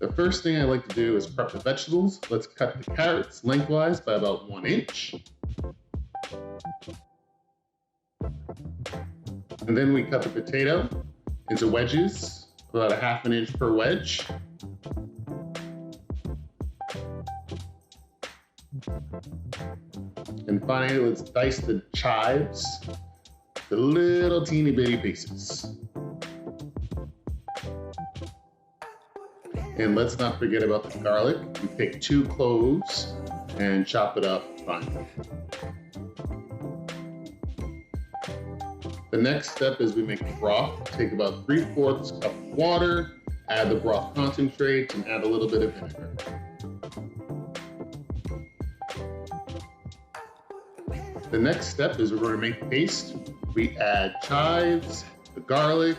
The first thing I like to do is prep the vegetables. Let's cut the carrots lengthwise by about 1 inch. And then we cut the potato into wedges, about a ½ inch per wedge. And finally, let's dice the chives to little teeny bitty pieces. And let's not forget about the garlic. We take 2 cloves and chop it up fine. The next step is we make the broth. Take about 3/4 cup of water, add the broth concentrate, and add a little bit of vinegar. The next step is we're going to make paste. We add chives, the garlic,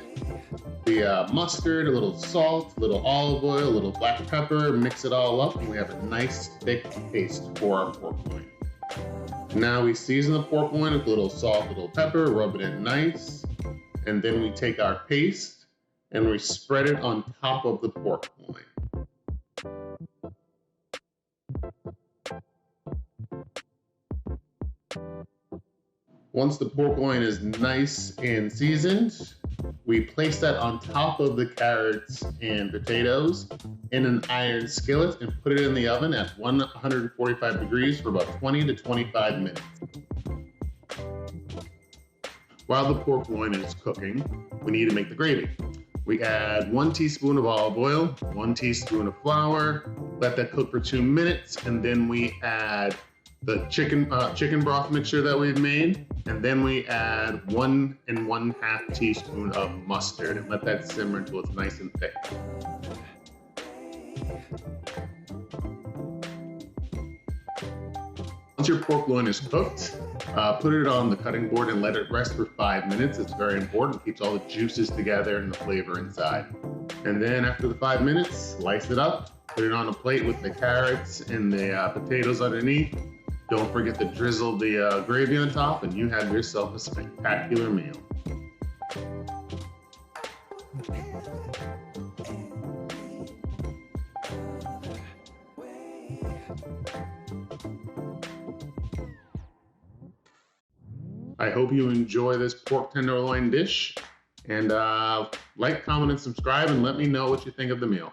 the mustard, a little salt, a little olive oil, a little black pepper, mix it all up, and we have a nice thick paste for our pork loin. Now we season the pork loin with a little salt, a little pepper, rub it in nice, and then we take our paste and we spread it on top of the pork loin. Once the pork loin is nice and seasoned, we place that on top of the carrots and potatoes in an iron skillet and put it in the oven at 145 degrees for about 20 to 25 minutes. While the pork loin is cooking, we need to make the gravy. We add 1 teaspoon of olive oil, 1 teaspoon of flour, let that cook for 2 minutes, and then we add the chicken broth mixture that we've made, and then we add 1 1/2 teaspoon of mustard and let that simmer until it's nice and thick. Once your pork loin is cooked, put it on the cutting board and let it rest for 5 minutes. It's very important, it keeps all the juices together and the flavor inside. And then after the 5 minutes, slice it up, put it on a plate with the carrots and the potatoes underneath. Don't forget to drizzle the gravy on top, and you have yourself a spectacular meal. I hope you enjoy this pork tenderloin dish, and like, comment, and subscribe, and let me know what you think of the meal.